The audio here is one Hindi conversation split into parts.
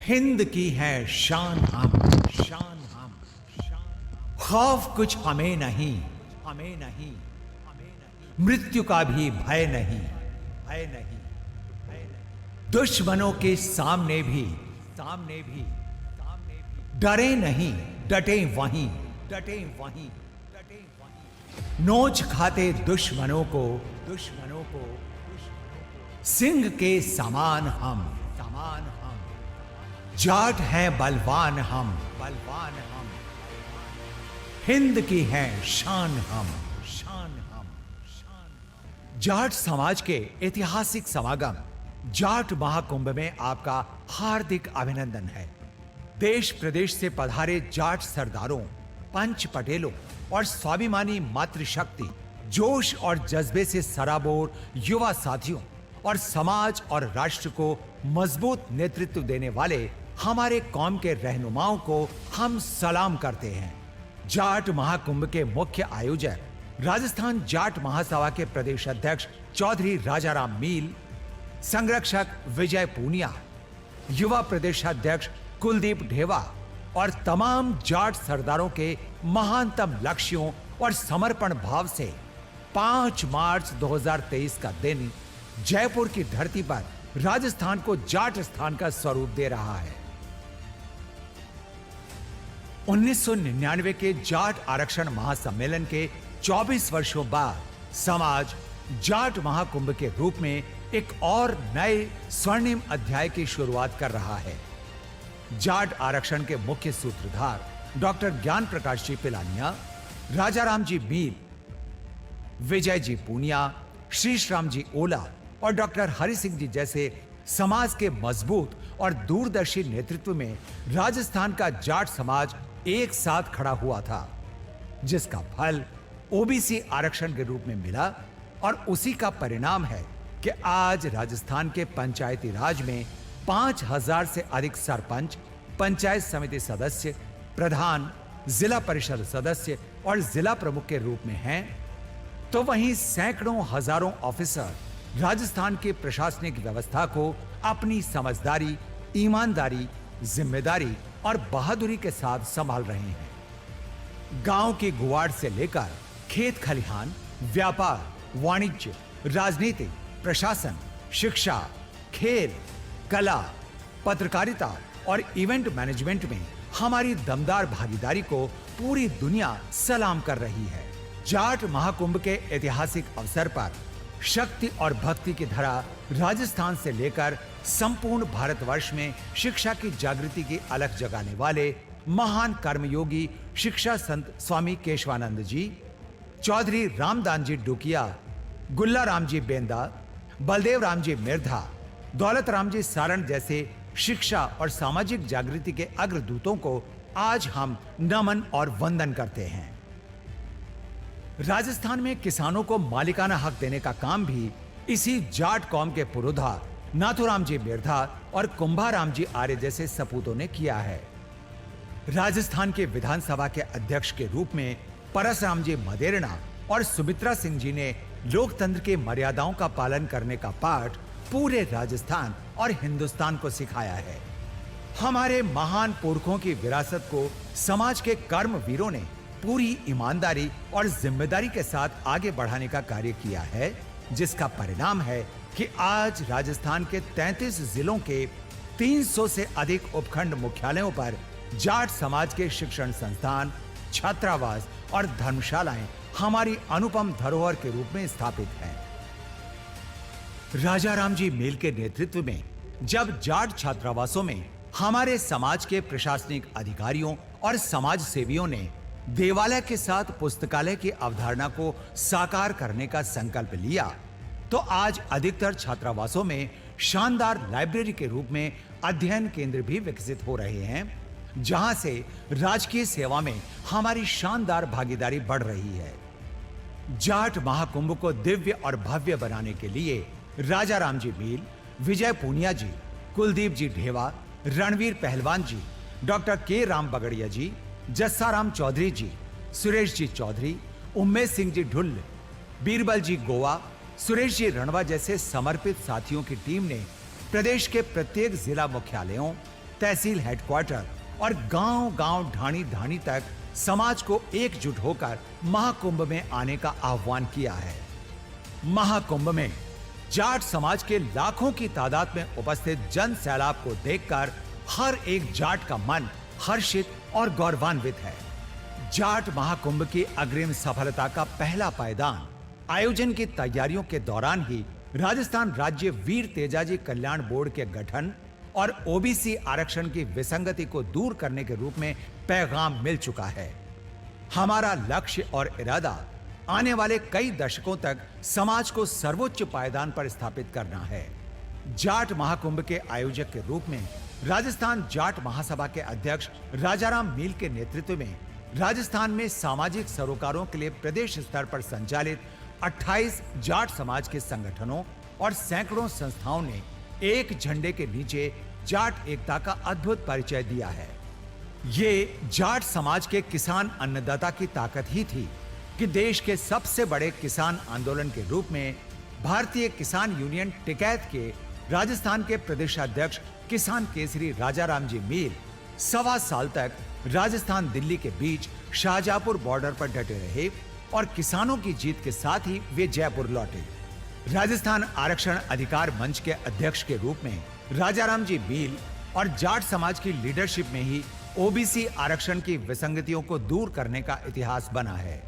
हिंद की है शान हम, शान हम, खौफ कुछ हमें नहीं, हमें नहीं, मृत्यु का भी भय नहीं, भय नहीं, दुश्मनों के सामने भी, सामने भी, डरे नहीं, डटे वहीं, डटे वहीं, डटे वहीं, नोच खाते दुश्मनों को, दुश्मनों को, सिंह के समान हम, समान हम, जाट है बलवान हम, बलवान हम, हिंद की है शान हम, शान हम, शान हम। जाट समाज के ऐतिहासिक समागम जाट महाकुंभ में आपका हार्दिक अभिनंदन है। देश प्रदेश से पधारे जाट सरदारों, पंच पटेलों और स्वाभिमानी मातृशक्ति, जोश और जज्बे से सराबोर युवा साथियों और समाज और राष्ट्र को मजबूत नेतृत्व देने वाले हमारे कौम के रहनुमाओं को हम सलाम करते हैं। जाट महाकुंभ के मुख्य आयोजक राजस्थान जाट महासभा के प्रदेश अध्यक्ष चौधरी राजाराम मील, संरक्षक विजय पूनिया, युवा प्रदेशाध्यक्ष कुलदीप ढेवा और तमाम जाट सरदारों के महानतम लक्ष्यों और समर्पण भाव से 5 मार्च 2023 का दिन जयपुर की धरती पर राजस्थान को जाट स्थान का स्वरूप दे रहा है। 1999 के जाट आरक्षण महासम्मेलन के 24 वर्षों बाद समाज जाट महाकुंभ के रूप में एक और नए स्वर्णिम अध्याय की शुरुआत कर रहा है। जाट आरक्षण के मुख्य सूत्रधार डॉक्टर ज्ञान प्रकाश जी पिलानिया, राजाराम जी मील, विजय जी पूनिया, श्रीश्राम जी ओला और डॉक्टर हरि सिंह जी जैसे समाज के मजबूत और दूरदर्शी नेतृत्व में राजस्थान का जाट समाज एक साथ खड़ा हुआ था, जिसका फल ओबीसी आरक्षण के रूप में मिला और उसी का परिणाम है कि आज राजस्थान के पंचायती राज में 5000 से अधिक सरपंच, पंचायत समिति सदस्य, प्रधान, जिला परिषद सदस्य और जिला प्रमुख के रूप में हैं, तो वहीं सैकड़ों हजारों ऑफिसर राजस्थान की प्रशासनिक व्यवस्था को अपनी समझदारी, ईमानदारी, जिम्मेदारी और बहादुरी के साथ संभाल रहे हैं। गांव की गुवाड़ से लेकर खेत खलिहान, व्यापार, वाणिज्य, राजनीति, प्रशासन, शिक्षा, खेल, कला, पत्रकारिता और इवेंट मैनेजमेंट में हमारी दमदार भागीदारी को पूरी दुनिया सलाम कर रही है। जाट महाकुंभ के ऐतिहासिक अवसर पर शक्ति और भक्ति की धरा राजस्थान से लेकर संपूर्ण भारतवर्ष में शिक्षा की जागृति की अलख जगाने वाले महान कर्मयोगी शिक्षा संत स्वामी केशवानंद जी, चौधरी रामदान जी डुकिया, गुल्ला राम जी बेंदा, बलदेव राम जी मिर्धा, दौलत राम जी सारण जैसे शिक्षा और सामाजिक जागृति के अग्रदूतों को आज हम नमन और वंदन करते हैं। राजस्थान में किसानों को मालिकाना हक देने का काम भी इसी जाट कौम के पुरोधा नाथुराम जी मिर्धा और कुंभाराम जी आर्य जैसे सपूतों ने किया है। राजस्थान के विधानसभा के अध्यक्ष के रूप में परसराम जी मदेरणा और सुमित्रा सिंह जी ने लोकतंत्र के मर्यादाओं का पालन करने का पाठ पूरे राजस्थान और हिंदुस्तान को सिखाया है। हमारे महान पुरखों की विरासत को समाज के कर्मवीरों ने पूरी ईमानदारी और जिम्मेदारी के साथ आगे बढ़ाने का कार्य किया है, जिसका परिणाम है कि आज राजस्थान के 33 जिलों के 300 से अधिक उपखंड मुख्यालयों पर जाट समाज के शिक्षण संस्थान, छात्रावास और धर्मशालाएं हमारी अनुपम धरोहर के रूप में स्थापित हैं। राजाराम जी मील के नेतृत्व में जब जाट छात्रावासों में हमारे समाज के प्रशासनिक अधिकारियों और समाज सेवियों ने देवालय के साथ पुस्तकालय की अवधारणा को साकार करने का संकल्प लिया, तो आज अधिकतर छात्रावासों में शानदार लाइब्रेरी के रूप में अध्ययन केंद्र भी विकसित हो रहे हैं, जहां से राजकीय सेवा में हमारी शानदार भागीदारी बढ़ रही है। जाट महाकुंभ को दिव्य और भव्य बनाने के लिए राजाराम जी मील, विजय पूनिया जी, कुलदीप जी ढेवा, रणवीर पहलवान जी, डॉक्टर के राम बगड़िया जी, जस्साराम चौधरी जी, सुरेश जी चौधरी, उम्मेद सिंह जी ढुल्ल, बीरबल जी गोवा, सुरेश जी रणवा जैसे समर्पित साथियों की टीम ने प्रदेश के प्रत्येक जिला मुख्यालयों, तहसील हेडक्वार्टर और गांव-गांव, ढाणी-ढाणी तक समाज को एकजुट होकर महाकुंभ में आने का आह्वान किया है। महाकुंभ में जाट समाज के लाखों की तादाद में उपस्थित जन सैलाब को देखकर हर एक जाट का मन हर्षित और गौरवान्वित है। जाट महाकुंभ की अग्रिम सफलता का पहला पायदान आयोजन की तैयारियों के दौरान ही राजस्थान राज्य वीर तेजाजी कल्याण बोर्ड के गठन और ओबीसी आरक्षण की विसंगति को दूर करने के रूप में पैगाम मिल चुका है। हमारा लक्ष्य और इरादा आने वाले कई दशकों तक समाज को सर्वोच्च पायदान पर स्थापित करना है। जाट महाकुंभ के आयोजक के रूप में राजस्थान जाट महासभा के अध्यक्ष राजाराम मील के नेतृत्व में राजस्थान में सामाजिक सरोकारों के लिए प्रदेश स्तर पर संचालित 28 जाट समाज के संगठनों और सैकड़ों संस्थाओं ने एक झंडे के नीचे जाट एकता का अद्भुत परिचय दिया है। ये जाट समाज के किसान अन्नदाता की ताकत ही थी कि देश के सबसे बड़े किसान आंदोलन के रूप में भारतीय किसान यूनियन टिकैत के राजस्थान के प्रदेशाध्यक्ष किसान केसरी राजाराम जी मील 1.25 साल तक राजस्थान दिल्ली के बीच शाहजहांपुर बॉर्डर पर डटे रहे और किसानों की जीत के साथ ही वे जयपुर लौटे। राजस्थान आरक्षण अधिकार मंच के अध्यक्ष के रूप में राजाराम जी मील और जाट समाज की लीडरशिप में ही ओबीसी आरक्षण की विसंगतियों को दूर करने का इतिहास बना है।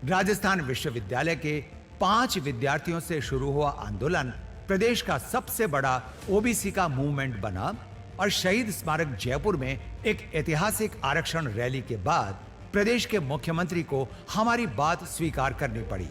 राजस्थान विश्वविद्यालय के 5 विद्यार्थियों से शुरू हुआ आंदोलन प्रदेश का सबसे बड़ा ओबीसी का मूवमेंट बना और शहीद स्मारक जयपुर में एक ऐतिहासिक आरक्षण रैली के बाद प्रदेश के मुख्यमंत्री को हमारी बात स्वीकार करनी पड़ी।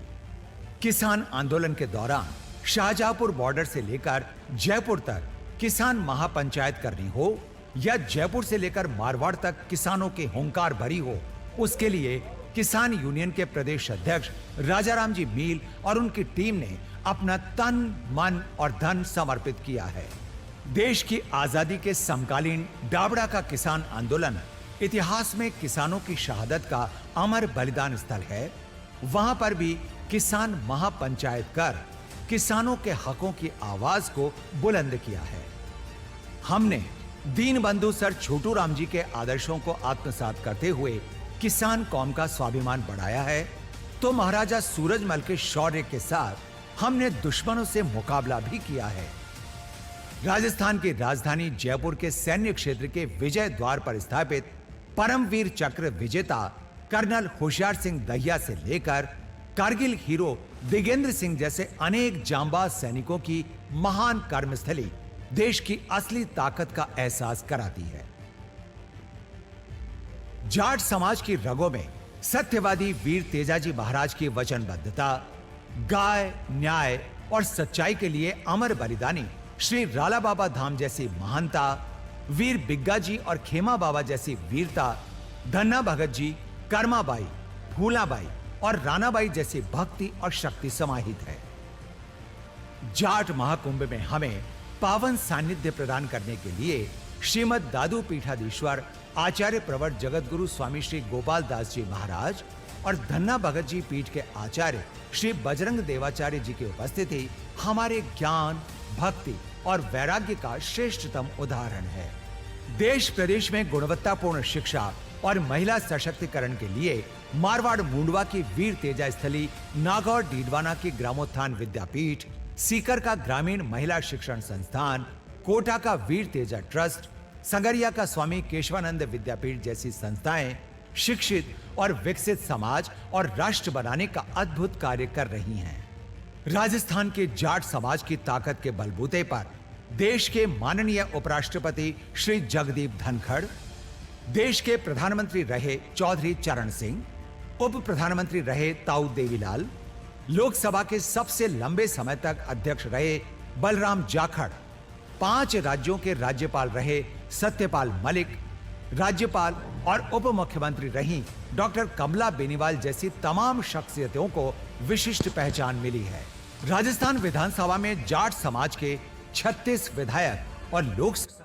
किसान आंदोलन के दौरान शाहजहांपुर बॉर्डर से लेकर जयपुर तक किसान महापंचायत करनी हो या जयपुर से लेकर मारवाड़ तक किसानों के हुंकार भरी हो, उसके लिए किसान यूनियन के प्रदेश अध्यक्ष राजाराम जी मील और उनकी टीम ने अपना तन, मन और धन समर्पित किया है। देश की आजादी के समकालीन डाबड़ा का किसान आंदोलन इतिहास में किसानों की शहादत का अमर बलिदान स्थल है। वहां पर भी किसान महापंचायत कर किसानों के हकों की आवाज को बुलंद किया है। हमने दीनबंधु सर छोटू राम जी के आदर्शों को आत्मसात करते हुए किसान कौम का स्वाभिमान बढ़ाया है, तो महाराजा सूरजमल के शौर्य के साथ हमने दुश्मनों से मुकाबला भी किया है। राजस्थान की राजधानी जयपुर के सैन्य क्षेत्र के विजय द्वार पर स्थापित परमवीर चक्र विजेता कर्नल होशियार सिंह दहिया से लेकर कारगिल हीरो दिगेंद्र सिंह जैसे अनेक जांबाज सैनिकों की महान कर्मस्थली देश की असली ताकत का एहसास कराती है। जाट समाज की रगों में सत्यवादी वीर तेजाजी महाराज की वचनबद्धता, गाय, न्याय और सच्चाई के लिए अमर बलिदानी श्री राला बाबा धाम जैसी महानता, वीर बिग्गा जी और खेमा बाबा जैसी वीरता, धन्ना भगत जी, कर्माबाई, फूलाबाई और रानाबाई जैसी भक्ति और शक्ति समाहित है। जाट महाकुंभ में हमें पावन सानिध्य प्रदान करने के लिए श्रीमद दादू पीठाधीश्वर आचार्य प्रवर जगतगुरु स्वामी श्री गोपाल दास जी महाराज और धन्ना भगत जी पीठ के आचार्य श्री बजरंग देवाचार्य जी की उपस्थिति हमारे ज्ञान, भक्ति और वैराग्य का श्रेष्ठतम उदाहरण है। देश प्रदेश में गुणवत्तापूर्ण शिक्षा और महिला सशक्तिकरण के लिए मारवाड़ मुंडवा की वीर तेजा स्थली, नागौर डीडवाना की ग्रामोत्थान विद्यापीठ, सीकर का ग्रामीण महिला शिक्षण संस्थान, कोटा का वीर तेजा ट्रस्ट, संगरिया का स्वामी केशवानंद विद्यापीठ जैसी संस्थाएं शिक्षित और विकसित समाज और राष्ट्र बनाने का अद्भुत कार्य कर रही हैं। राजस्थान के जाट समाज की ताकत के बलबूते पर देश के माननीय उपराष्ट्रपति श्री जगदीप धनखड़, देश के प्रधानमंत्री रहे चौधरी चरण सिंह, उप प्रधानमंत्री रहे ताऊ देवीलाल, लोकसभा के सबसे लंबे समय तक अध्यक्ष रहे बलराम जाखड़, 5 राज्यों के राज्यपाल रहे सत्यपाल मलिक, राज्यपाल और उप मुख्यमंत्री रही डॉक्टर कमला बेनीवाल जैसी तमाम शख्सियतों को विशिष्ट पहचान मिली है। राजस्थान विधानसभा में जाट समाज के 36 विधायक और लोकसभा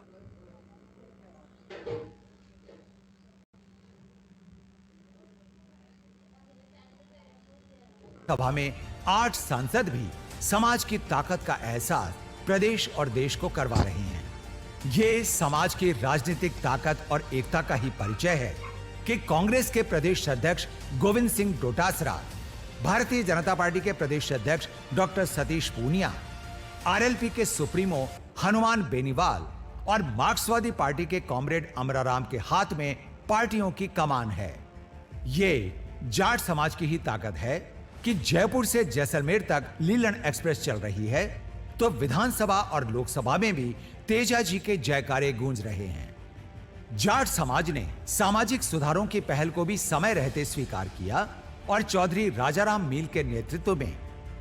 में 8 सांसद भी समाज की ताकत का एहसास प्रदेश और देश को करवा रहे हैं। ये समाज की राजनीतिक ताकत और एकता का ही परिचय है कि कांग्रेस के प्रदेश अध्यक्ष गोविंद सिंह डोटासरा, भारतीय जनता पार्टी के प्रदेश अध्यक्ष डॉक्टर सतीश पूनिया, आरएलपी के सुप्रीमो हनुमान बेनीवाल और मार्क्सवादी पार्टी के कॉमरेड अमराराम के हाथ में पार्टियों की कमान है। ये जाट समाज की ही ताकत है कि जयपुर से जैसलमेर तक लीलन एक्सप्रेस चल रही है तो विधानसभा और लोकसभा में भी तेजा जी के जयकारे गूंज रहे हैं। जाट समाज ने सामाजिक सुधारों की पहल को भी समय रहते स्वीकार किया और चौधरी राजाराम मील के नेतृत्व में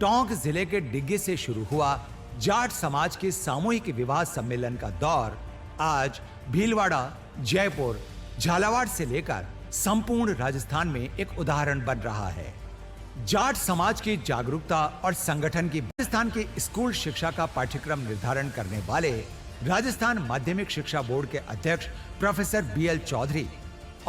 टोंक जिले के डिग्गी से शुरू हुआ जाट समाज के सामूहिक विवाह सम्मेलन का दौर आज भीलवाड़ा, जयपुर, झालावाड़ से लेकर संपूर्ण राजस्थान में एक उदाहरण बन रहा है। जाट समाज की जागरूकता और संगठन की राजस्थान के स्कूल शिक्षा का पाठ्यक्रम निर्धारण करने वाले राजस्थान माध्यमिक शिक्षा बोर्ड के अध्यक्ष प्रोफेसर बीएल चौधरी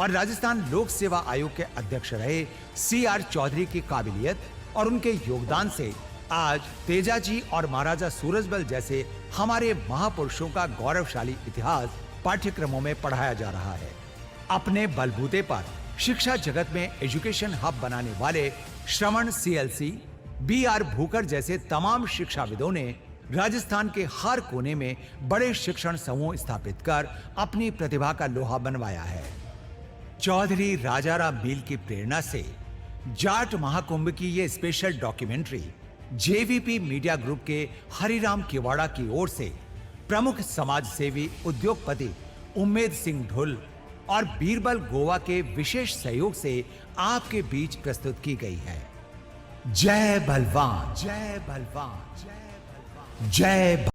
और राजस्थान लोक सेवा आयोग के अध्यक्ष रहे सीआर चौधरी की काबिलियत और उनके योगदान से आज तेजा जी और महाराजा सूरजमल जैसे हमारे महापुरुषों का गौरवशाली इतिहास पाठ्यक्रमों में पढ़ाया जा रहा है। अपने बलबूते पर शिक्षा जगत में एजुकेशन हब बनाने वाले श्रवण सीएलसी, बीआर भूकर जैसे तमाम शिक्षाविदों ने राजस्थान के हर कोने में बड़े शिक्षण समूह स्थापित कर अपनी प्रतिभा का लोहा बनवाया है। चौधरी राजाराम मील की प्रेरणा से जाट महाकुंभ की ये special documentary JVP media group के हरिराम किवाड़ा की ओर से प्रमुख समाज सेवी उद्योगपति उम्मेद सिंह ढुल और बीरबल गोवा के विशेष सहयोग से आपके बीच प्रस्तुत की गई है। जय बलवान, जय बलवान, जय बलवान, जय